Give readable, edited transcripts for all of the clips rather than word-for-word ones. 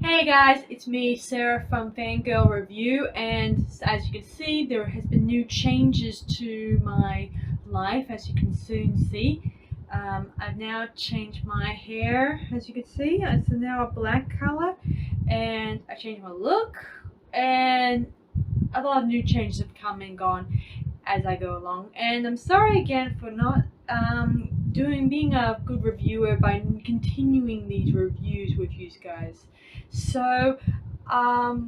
Hey guys, it's me, Sarah from FanGirl Review, and as you can see, there has been new changes to my life, as you can soon see. I've now changed my hair, as you can see. It's now a black color, and I changed my look, and a lot of new changes have come and gone as I go along. And I'm sorry again for not being a good reviewer by continuing these reviews with you guys. So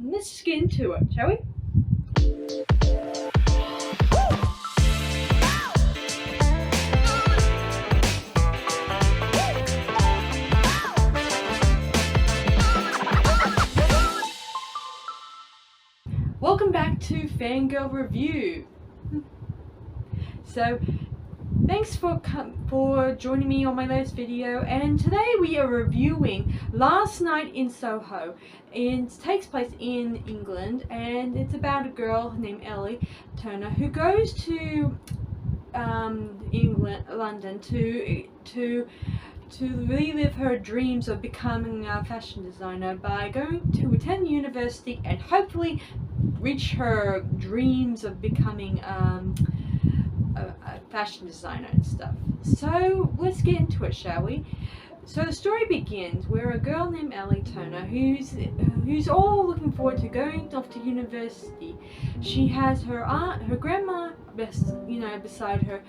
let's just get into it, shall we? Welcome back to FanGirl Review. So thanks for joining me on my latest video, and today we are reviewing Last Night in Soho. It takes place in England, and it's about a girl named Ellie Turner who goes to London to relive her dreams of becoming a fashion designer by going to attend university and hopefully reach her dreams of becoming a fashion designer and stuff. So let's get into it, shall we? So the story begins where a girl named Ellie Turner, who's all looking forward to going off to university. She has her grandma, beside her,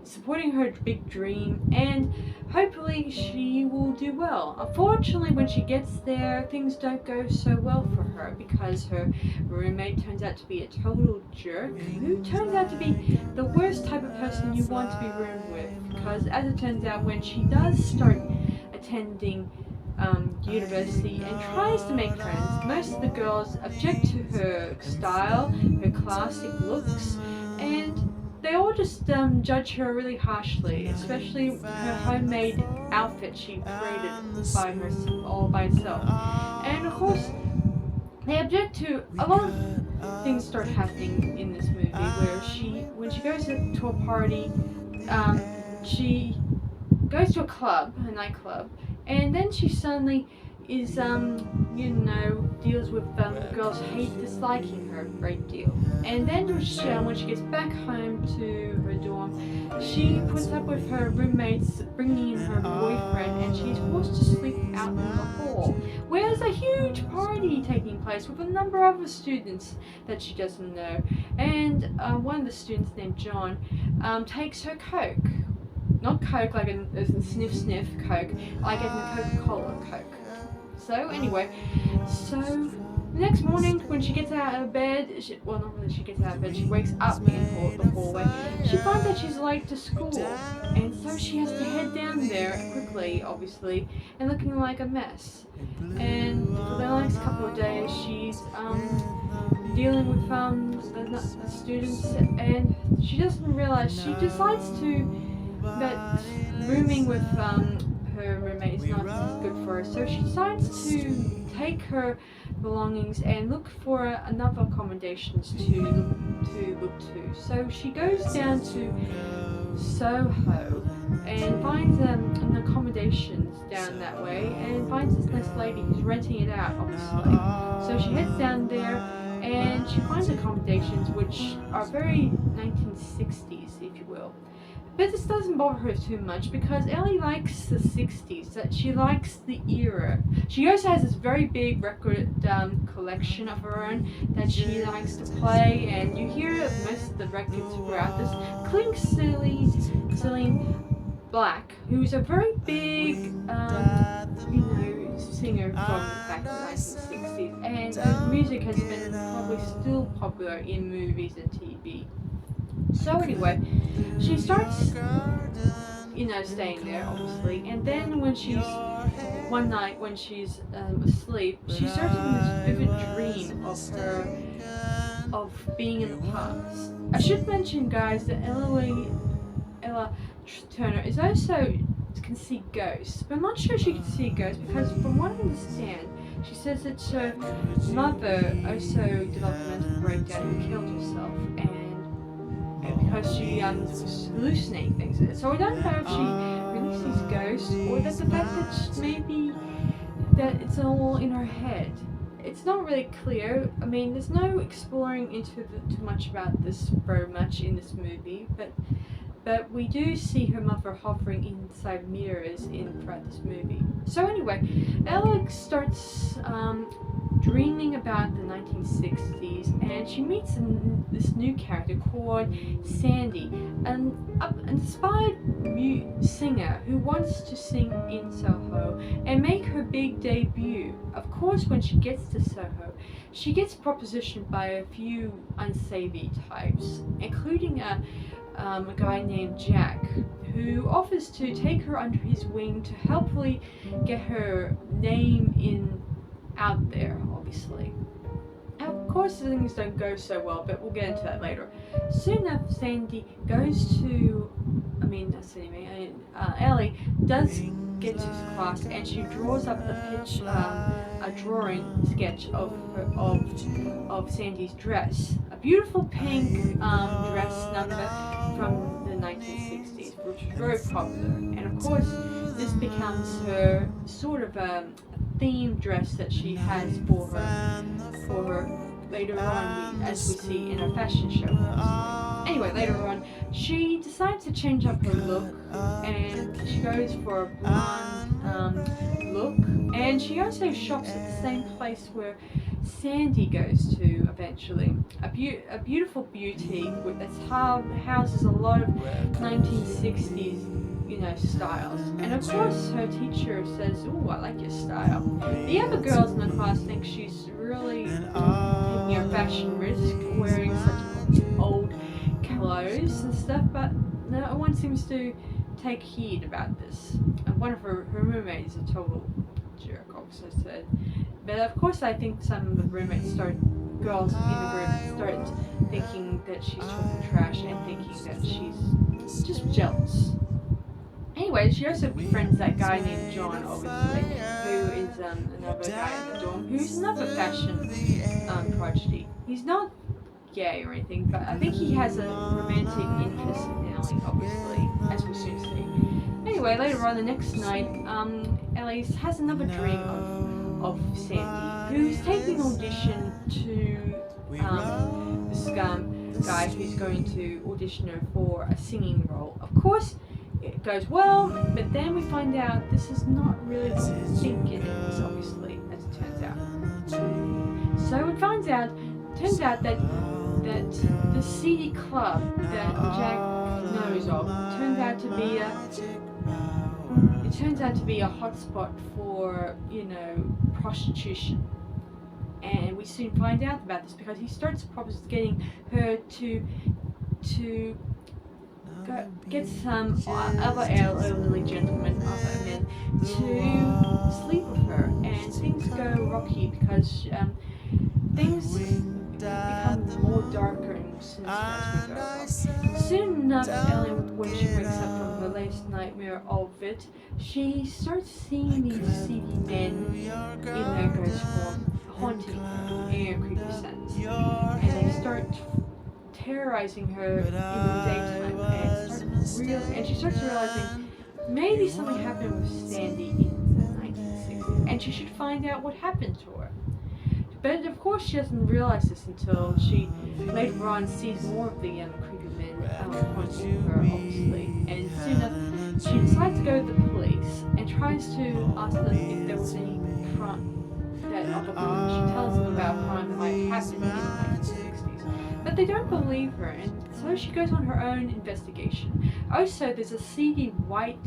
supporting her big dream, and hopefully she will do well. Unfortunately, when she gets there, things don't go so well for her because her roommate turns out to be a total jerk, who turns out to be the worst type of person you want to be roomed with. Because as it turns out, when she does start attending university and tries to make friends, most of the girls object to her style, her classic looks, and they all just judge her really harshly, especially her homemade outfit she created all by herself. And of course, they object to a lot of things start happening in this movie where when she goes to a party, she goes to a nightclub, and then she suddenly is, deals with the girls disliking her a great deal. And then when she gets back home to her dorm, she puts up with her roommates bringing in her boyfriend, and she's forced to sleep out in the hall, where there's a huge party taking place with a number of other students that she doesn't know. And one of the students named John takes her Coke. Not Coke like a sniff Coke, like as in Coca-Cola Coke. So anyway, the next morning when she gets out of bed, not really she gets out of bed, she wakes up in the hallway. She finds that she's late to school, and so she has to head down there quickly, obviously, and looking like a mess. And for the next couple of days, she's dealing with the students, and she doesn't realize, she decides that rooming with her roommate is not good for her, so she decides to take her belongings and look for another accommodations to look to. So she goes down to Soho and finds an accommodations down that way, and finds this nice lady who's renting it out, obviously. So she heads down there and she finds accommodations which are very 1960s, if you will. But this doesn't bother her too much because Ellie likes the 60s, that she likes the era. She also has this very big record collection of her own that she likes to play, and you hear most of the records throughout this, including Celine Black, who's a very big singer from back in the 1960s, and her music has been probably still popular in movies and TV. So anyway, she starts, staying there, obviously, and then one night when she's asleep, she starts having this vivid dream of being in the past. I should mention, guys, that Ella Turner is also can see ghosts, but I'm not sure she can see ghosts because, from what I understand, she says that her mother also developed a mental breakdown and killed herself, and because she was hallucinating things. So I don't know if she really sees ghosts, or that the fact that maybe that it's all in her head. It's not really clear. I mean, there's no exploring into too much about this very much in this movie, but we do see her mother hovering inside mirrors throughout this movie. So anyway, Alex starts dreaming about the 1960s, and she meets this new character called Sandy, an inspired singer who wants to sing in Soho and make her big debut. Of course, when she gets to Soho, she gets propositioned by a few unsavory types, including a guy named Jack, who offers to take her under his wing to helpfully get her name out there, obviously. And of course, things don't go so well, but we'll get into that later. Soon after Sandy goes to, Ellie does get to class, and she draws up a drawing sketch of Sandy's dress, a beautiful pink dress number from the 1960s, which was very popular. And of course, this becomes her sort of a theme dress that she has for her later on, as we see in her fashion show. Anyway, later on, she decides to change up her look, and she goes for a blonde look, and she also shops at the same place where Sandy goes to eventually. A beautiful beauty that houses a lot of 1960s styles. And of course, her teacher says, "Ooh, I like your style." The other girls in the class think she's really taking a fashion risk, wearing such old clothes and stuff, but no one seems to take heed about this. And one of her roommates is a total jerk, also said. But of course, I think some of the girls in the group start thinking that she's talking trash and thinking that she's just jealous. Anyway, she also befriends that guy named John, obviously, who is another guy in the dorm, who's another fashion prodigy. He's not gay or anything, but I think he has a romantic interest in Ellie, obviously, as we soon see. Anyway, later on the next night, Eloise has another dream of Sandy, who's taking an audition to this guy who's going to audition her for a singing role. Of course, it goes well, but then we find out this is not really what we think it is, obviously, as it turns out. So it turns out that the seedy club that Jack knows of turns out to be a hotspot for, prostitution. And we soon find out about this because he starts getting her to get some other elderly gentlemen, other men, to sleep with her, and things go rocky because things become more darker and sinister as we go along. Soon enough, Ellie, when she wakes up from her latest nightmare of it, she starts seeing these seedy men in their ghost form haunting her in a creepy sense, and they start terrorizing her in the daytime, and she starts realizing maybe something happened with Sandy in the 1960s, and she should find out what happened to her. But of course, she doesn't realize this until she later on sees more of the creepy men haunting her, obviously. And soon enough, she decides to go to the police and tries to ask them if there was any crime she tells them about crime that might happen in the 1960s. But they don't believe her, and so she goes on her own investigation. Also, there's a seedy white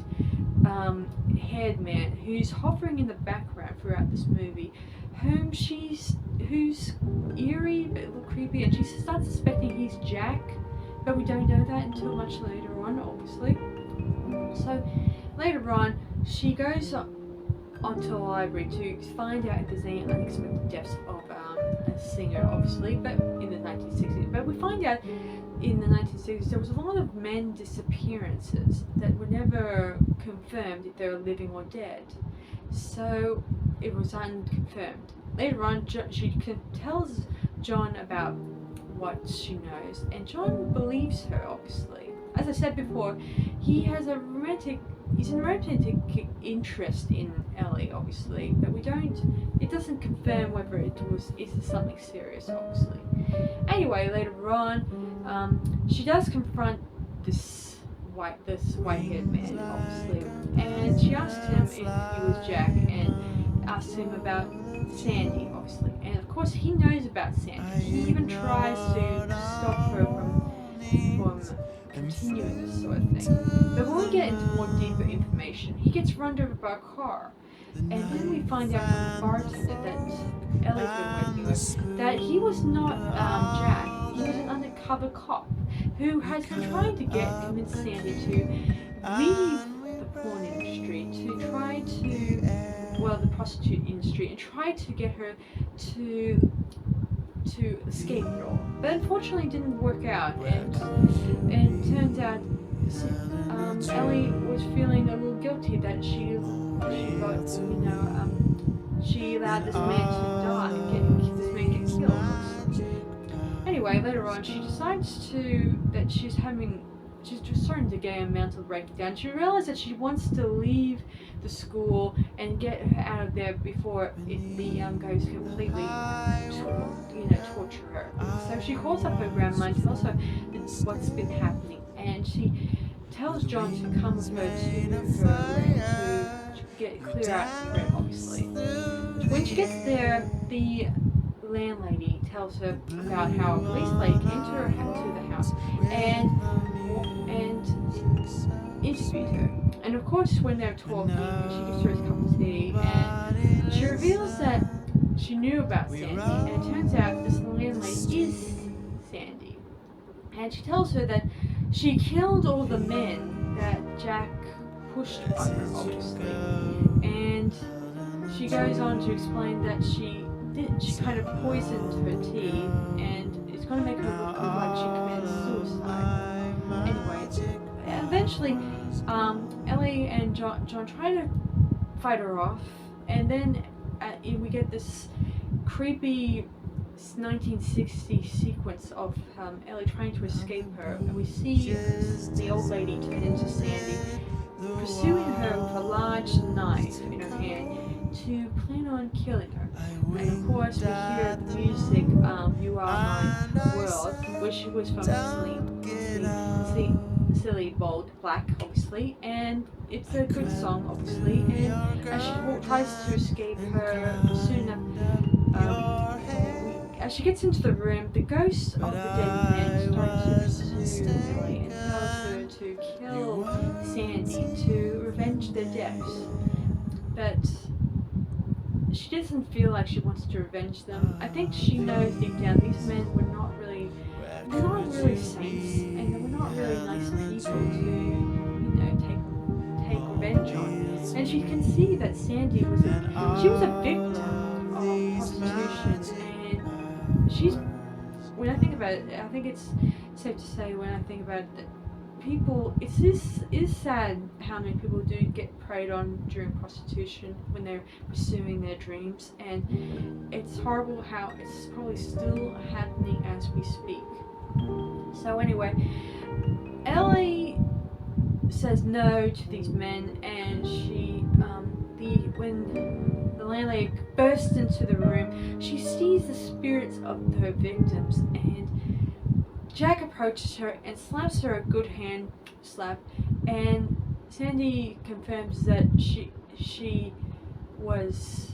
haired man who's hovering in the background throughout this movie, who's eerie but a little creepy, and she starts suspecting he's Jack, but we don't know that until much later on, obviously. So later on, she goes onto a library to find out if there's any unexpected deaths of a singer, obviously, but in the 1960s. But we find out in the 1960s there was a lot of men disappearances that were never confirmed if they were living or dead. So it was unconfirmed. Later on, she tells John about what she knows, and John believes her, obviously. as I said before, he's a romantic interest in Ellie, obviously, but it doesn't confirm whether is something serious, obviously. Anyway, later on, she does confront this white-haired man, obviously, and she asked him if he was Jack, and asked him about Sandy, obviously, and of course he knows about Sandy. He even tries to stop her from continuing this sort of thing. But when we get into more deeper information, he gets run over by a car. And then we find out from the bartender that Ellie's been working with that he was not Jack. He was an undercover cop who has been trying to convince Sandy to leave the porn industry, to try to, the prostitute industry, and try to get her to escape it all. But unfortunately it didn't work out, and it turns out Ellie was feeling a little guilty that she allowed this man to die, this man get killed. Anyway, later on she decides that she's just starting to get a mental breakdown. She realizes that she wants to leave the school and get her out of there before the goes completely torture her. So she calls up her grandma and tells her what's been happening, and she tells John to come with her to her room to clear out the room, obviously. When she gets there, the landlady tells her about how a police lady came to the house and interviewed her. And of course, when they're talking, she gives her a cup of tea, and she reveals that she knew about Sandy, and it turns out this landlady is Sandy. And she tells her that she killed all the men that Jack pushed on her, obviously. And she goes on to explain that she kind of poisoned her tea, and it's going to make her look like she committed suicide. Anyway, eventually, Ellie and John try to fight her off, and then we get this creepy 1960s sequence of Ellie trying to escape her, and we see the old lady turn into Sandy, pursuing her with a large knife in her hand to plan on killing her. And of course we hear the music, You Are My World, which was from Silly Bold Black, obviously, and it's a good song, obviously, and as she tries to escape her soon as she gets into the room, the ghost of the dead man starts to pursue Ellie and tells her to kill Sandy to revenge their deaths. But she doesn't feel like she wants to revenge them. I think she knows deep down these men were not really saints, and they were not really nice people to, take revenge on. And she can see that Sandy was a victim of prostitution, and when I think about it, I think it's safe to say when I think about it that it's sad how many people do get preyed on during prostitution when they're pursuing their dreams, and it's horrible how it's probably still happening as we speak. So anyway, Ellie says no to these men, and when the landlady bursts into the room, she sees the spirits of her victims, and Jack approaches her and slaps her a good hand slap, and Sandy confirms that she was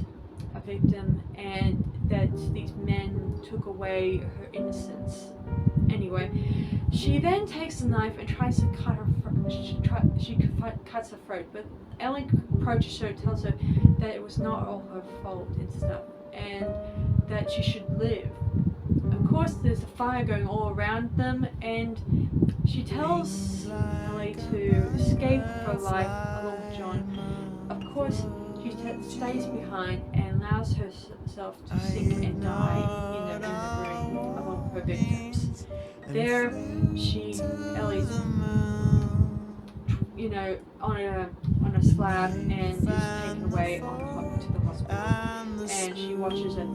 a victim and that these men took away her innocence. Anyway, she then takes a knife and tries to cut her she cuts her throat, but Ellie approaches her and tells her that it was not all her fault and stuff, and that she should live. Of course, there's a fire going all around them, and she tells Ellie to escape her life along with John. Of course, she stays behind and allows herself to sink and die in the room along with her victims. There, Ellie's, on a slab and is taken away to the hospital, and she watches as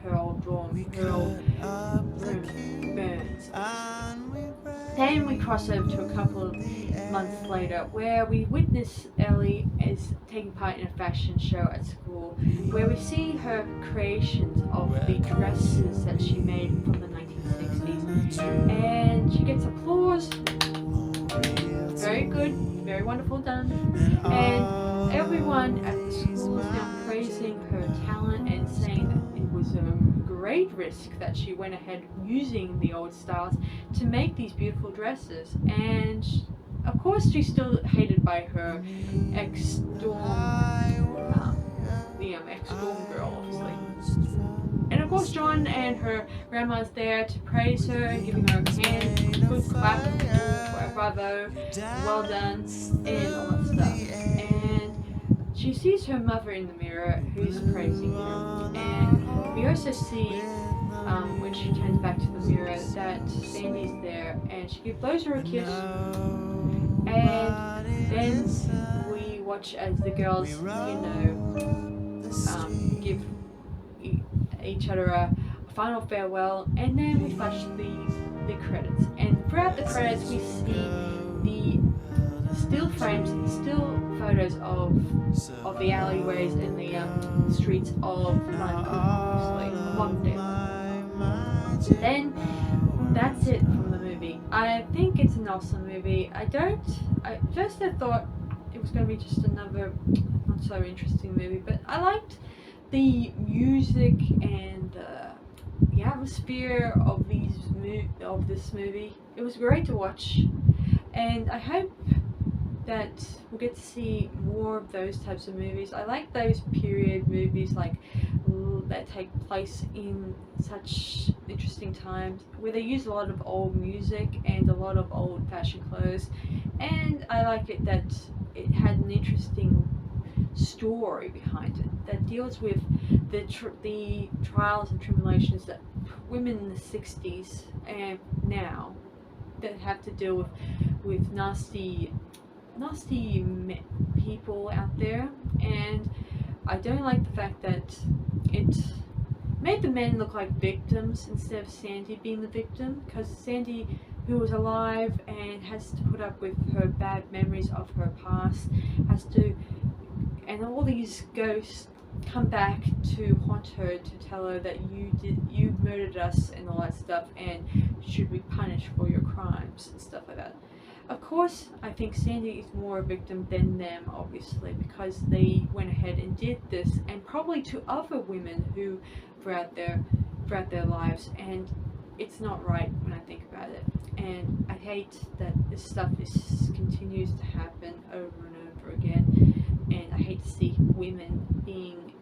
her old room burns. Then we cross over to a couple of months later where we witness Ellie is taking part in a fashion show at school, where we see her creations of the dresses that she made from the 1960s, and she gets applause. Very good, very wonderful done. And everyone at the school is now praising her talent and saying that it was a great risk that she went ahead using the old styles to make these beautiful dresses. And of course she's still hated by her ex-dorm, ex-dorm girl, obviously. And of course John and her grandma's there to praise her, giving her a hand, good clap, bravo, well done, and all that stuff. And she sees her mother in the mirror, who's praising her. And we also see, when she turns back to the mirror, that Sandy's there, and she blows her a kiss. And then we watch as the girls, give each other a final farewell, and then we flash the credits. And throughout the credits, we see the still frames, still photos of the alleyways and the streets of London, obviously, Longdale. Then that's it from the movie. I think it's an awesome movie. I thought it was going to be just another not so interesting movie, but I liked the music and the atmosphere of this movie. It was great to watch, and I hope that we'll get to see more of those types of movies. I like those period movies that take place in such interesting times, where they use a lot of old music and a lot of old fashion clothes, and I like it that it had an interesting story behind it that deals with the trials and tribulations that women in the 60s and now that have to deal with nasty people out there. And I don't like the fact that it made the men look like victims instead of Sandy being the victim, because Sandy, who was alive and has to put up with her bad memories of her past, and all these ghosts come back to haunt her, to tell her that you murdered us and all that stuff, and should be punished for your crimes and stuff like that. Of course, I think Sandy is more a victim than them, obviously, because they went ahead and did this, and probably to other women who throughout their lives, and it's not right when I think about it. And I hate that this stuff continues to happen over and over again, and I hate to see women being,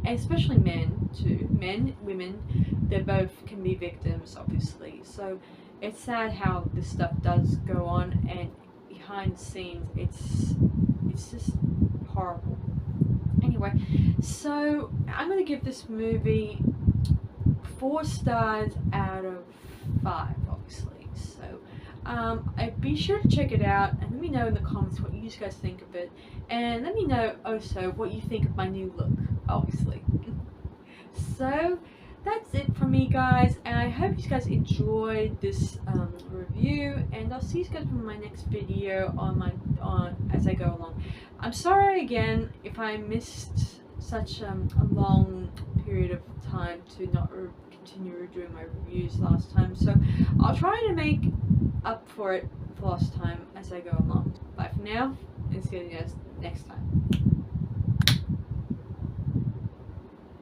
especially men too, women, they both can be victims, obviously. So it's sad how this stuff does go on, and behind the scenes it's just horrible. Anyway, so I'm going to give this movie 4 stars out of 5, obviously. So be sure to check it out and let me know in the comments what you guys think of it, and let me know also what you think of my new look, obviously. So that's it from me, guys, and I hope you guys enjoyed this review, and I'll see you guys in my next video as I go along. I'm sorry again if I missed such a long period of time to not continue doing my reviews last time, so I'll try to make up for it for last time as I go along. Bye for now, and see you guys next time.